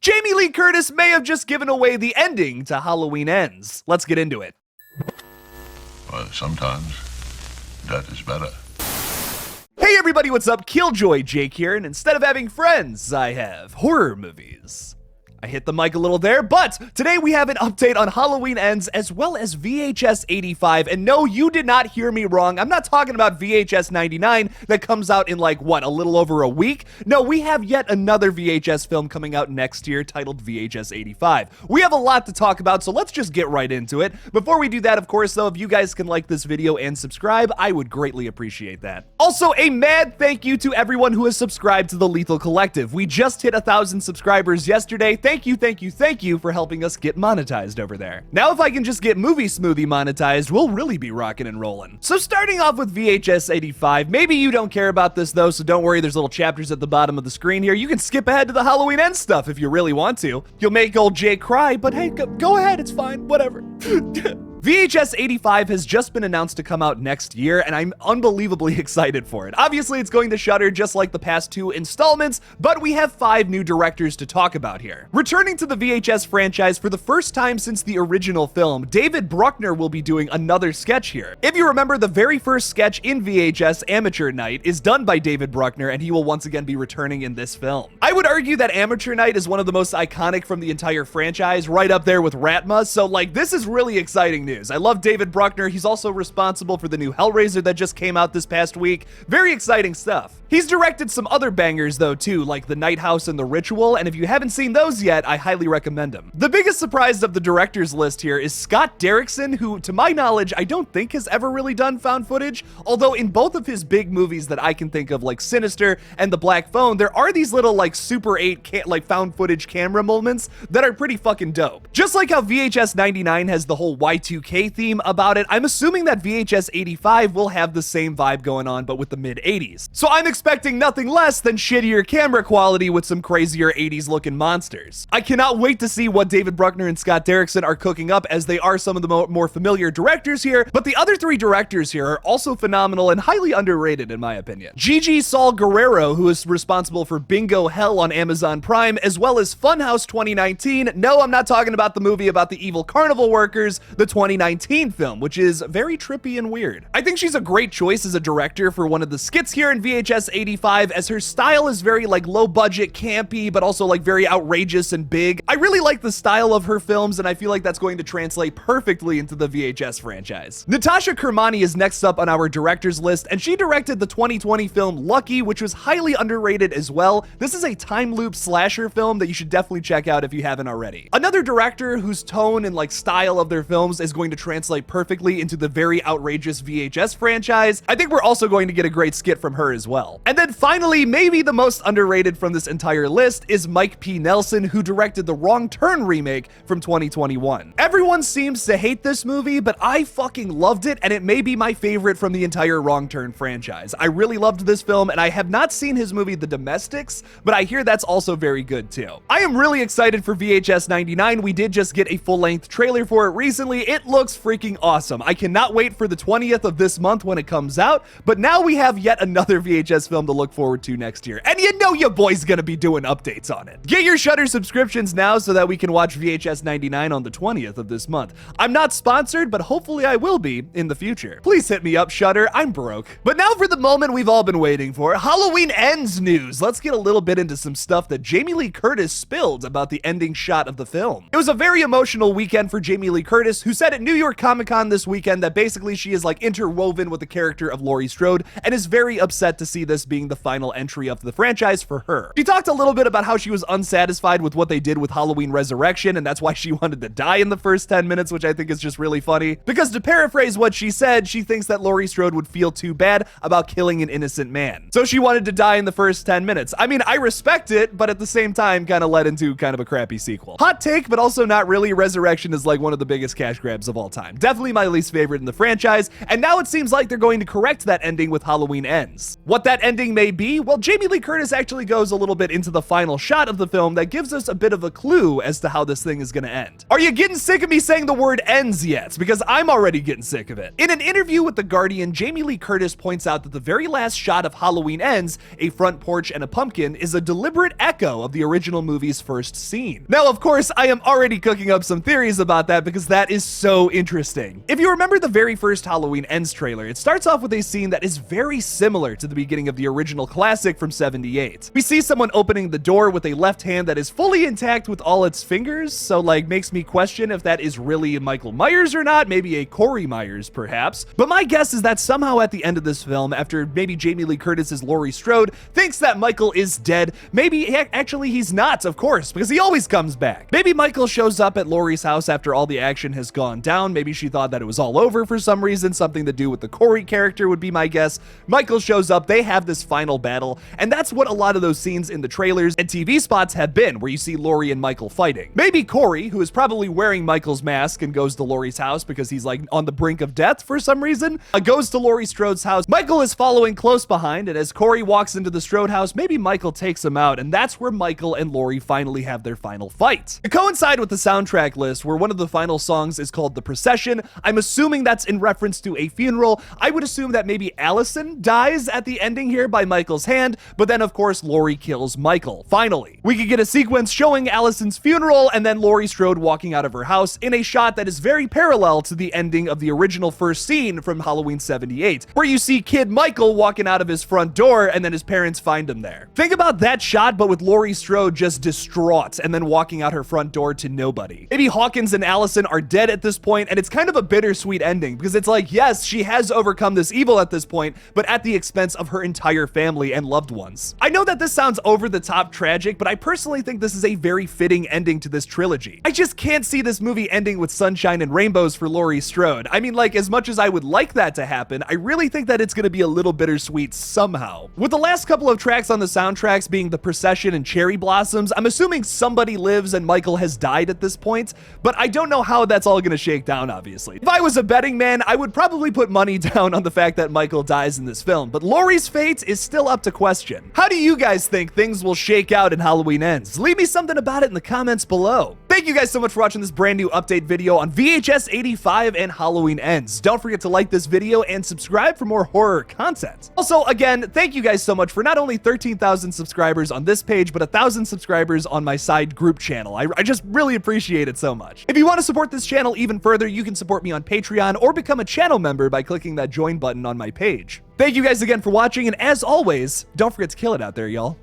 Jamie Lee Curtis may have just given away the ending to Halloween Ends. Let's get into it. Well, sometimes that is better. Hey everybody, what's up? KillJoy Jake here, and instead of having friends, I have horror movies. I hit the mic a little there, but today we have an update on Halloween Ends as well as VHS 85, and no, you did not hear me wrong. I'm not talking about VHS 99 that comes out in like, what, a little over a week? No, we have yet another VHS film coming out next year titled VHS 85. We have a lot to talk about, so let's just get right into it. Before we do that, of course, though, if you guys can like this video and subscribe, I would greatly appreciate that. Also, a mad thank you to everyone who has subscribed to the Lethal Collective. We just hit 1,000 subscribers yesterday. Thank you for helping us get monetized over there. Now, if I can just get Movie Smoothie monetized, we'll really be rocking and rolling. So starting off with VHS 85, maybe you don't care about this though, so don't worry, there's little chapters at the bottom of the screen here. You can skip ahead to the Halloween End stuff if you really want to. You'll make old Jake cry, but hey, go ahead, it's fine, whatever. VHS 85 has just been announced to come out next year, and I'm unbelievably excited for it. Obviously, it's going to Shudder just like the past 2 installments, but we have 5 new directors to talk about here. Returning to the VHS franchise for the first time since the original film, David Bruckner will be doing another sketch here. If you remember, the very first sketch in VHS, Amateur Night, is done by David Bruckner, and he will once again be returning in this film. I would argue that Amateur Night is one of the most iconic from the entire franchise, right up there with Ratma, so like, this is really exciting news. I love David Bruckner. He's also responsible for the new Hellraiser that just came out this past week. Very exciting stuff. He's directed some other bangers though too, like The Night House and The Ritual, and if you haven't seen those yet, I highly recommend them. The biggest surprise of the directors list here is Scott Derrickson, who to my knowledge, I don't think has ever really done found footage, although in both of his big movies that I can think of, like Sinister and The Black Phone, there are these little like Super 8 like found footage camera moments that are pretty fucking dope. Just like how VHS 99 has the whole Y2K theme about it, I'm assuming that VHS 85 will have the same vibe going on, but with the mid-80s. So I'm expecting nothing less than shittier camera quality with some crazier 80s looking monsters. I cannot wait to see what David Bruckner and Scott Derrickson are cooking up, as they are some of the more familiar directors here, but the other 3 directors here are also phenomenal and highly underrated in my opinion. Gigi Saul Guerrero, who is responsible for Bingo Hell on Amazon Prime, as well as Funhouse 2019. No, I'm not talking about the movie about the evil carnival workers, the 2019 film, which is very trippy and weird. I think she's a great choice as a director for one of the skits here in VHS 85, as her style is very like low budget, campy, but also like very outrageous and big. I really like the style of her films, and I feel like that's going to translate perfectly into the VHS franchise. Natasha Kermani is next up on our directors list, and she directed the 2020 film Lucky, which was highly underrated as well. This is a time loop slasher film that you should definitely check out if you haven't already. Another director whose tone and like style of their films is going to translate perfectly into the very outrageous VHS franchise. I think we're also going to get a great skit from her as well. And then finally, maybe the most underrated from this entire list is Mike P. Nelson, who directed the Wrong Turn remake from 2021. Everyone seems to hate this movie, but I fucking loved it, and it may be my favorite from the entire Wrong Turn franchise. I really loved this film, and I have not seen his movie The Domestics, but I hear that's also very good too. I am really excited for VHS 99. We did just get a full-length trailer for it recently. It looks freaking awesome. I cannot wait for the 20th of this month when it comes out, but now we have yet another VHS film to look forward to next year, and you know your boy's gonna be doing updates on it. Get your Shudder subscriptions now so that we can watch VHS 99 on the 20th of this month. I'm not sponsored, but hopefully I will be in the future. Please hit me up, Shudder. I'm broke. But now for the moment we've all been waiting for, Halloween Ends news. Let's get a little bit into some stuff that Jamie Lee Curtis spilled about the ending shot of the film. It was a very emotional weekend for Jamie Lee Curtis, who said at New York Comic Con this weekend that basically she is like interwoven with the character of Laurie Strode and is very upset to see this being the final entry of the franchise for her. She talked a little bit about how she was unsatisfied with what they did with Halloween Resurrection, and that's why she wanted to die in the first 10 minutes, which I think is just really funny. Because to paraphrase what she said, she thinks that Laurie Strode would feel too bad about killing an innocent man. So she wanted to die in the first 10 minutes. I mean, I respect it, but at the same time, kind of led into kind of a crappy sequel. Hot take, but also not really. Resurrection is like one of the biggest cash grabs vibes of all time. Definitely my least favorite in the franchise, and now it seems like they're going to correct that ending with Halloween Ends. What that ending may be? Well, Jamie Lee Curtis actually goes a little bit into the final shot of the film that gives us a bit of a clue as to how this thing is gonna end. Are you getting sick of me saying the word ends yet? Because I'm already getting sick of it. In an interview with The Guardian, Jamie Lee Curtis points out that the very last shot of Halloween Ends, a front porch and a pumpkin, is a deliberate echo of the original movie's first scene. Now, of course, I am already cooking up some theories about that because that is so interesting. If you remember the very first Halloween Ends trailer, it starts off with a scene that is very similar to the beginning of the original classic from '78. We see someone opening the door with a left hand that is fully intact with all its fingers, so like makes me question if that is really Michael Myers or not, maybe a Corey Myers perhaps. But my guess is that somehow at the end of this film, after maybe Jamie Lee Curtis's Laurie Strode thinks that Michael is dead, maybe actually he's not, of course, because he always comes back. Maybe Michael shows up at Laurie's house after all the action has gone down. Maybe she thought that it was all over for some reason, something to do with the Corey character would be my guess. Michael shows up, they have this final battle, and that's what a lot of those scenes in the trailers and TV spots have been, where you see Laurie and Michael fighting. Maybe Corey, who is probably wearing Michael's mask and goes to Laurie's house because he's like on the brink of death for some reason, goes to Laurie Strode's house. Michael is following close behind, and as Corey walks into the Strode house, maybe Michael takes him out, and that's where Michael and Laurie finally have their final fight. To coincide with the soundtrack list, where one of the final songs is called The Procession, I'm assuming that's in reference to a funeral. I would assume that maybe Allison dies at the ending here by Michael's hand, but then of course Laurie kills Michael. Finally, we could get a sequence showing Allison's funeral and then Laurie Strode walking out of her house in a shot that is very parallel to the ending of the original first scene from Halloween '78, where you see kid Michael walking out of his front door and then his parents find him there. Think about that shot, but with Laurie Strode just distraught and then walking out her front door to nobody. Maybe Hawkins and Allison are dead at this point, and it's kind of a bittersweet ending because it's like, yes, she has overcome this evil at this point, but at the expense of her entire family and loved ones. I know that this sounds over the top tragic, but I personally think this is a very fitting ending to this trilogy. I just can't see this movie ending with sunshine and rainbows for Laurie Strode. I mean, like, as much as I would like that to happen, I really think that it's gonna be a little bittersweet somehow. With the last couple of tracks on the soundtracks being The Procession and Cherry Blossoms, I'm assuming somebody lives and Michael has died at this point, but I don't know how that's all gonna shake down, obviously. If I was a betting man, I would probably put money down on the fact that Michael dies in this film, but Laurie's fate is still up to question. How do you guys think things will shake out in Halloween Ends? Leave me something about it in the comments below. Thank you guys so much for watching this brand new update video on VHS 85 and Halloween Ends. Don't forget to like this video and subscribe for more horror content. Also, again, thank you guys so much for not only 13,000 subscribers on this page, but 1,000 subscribers on my side group channel. I just really appreciate it so much. If you want to support this channel even further, you can support me on Patreon or become a channel member by clicking that join button on my page. Thank you guys again for watching, and as always, don't forget to kill it out there, y'all.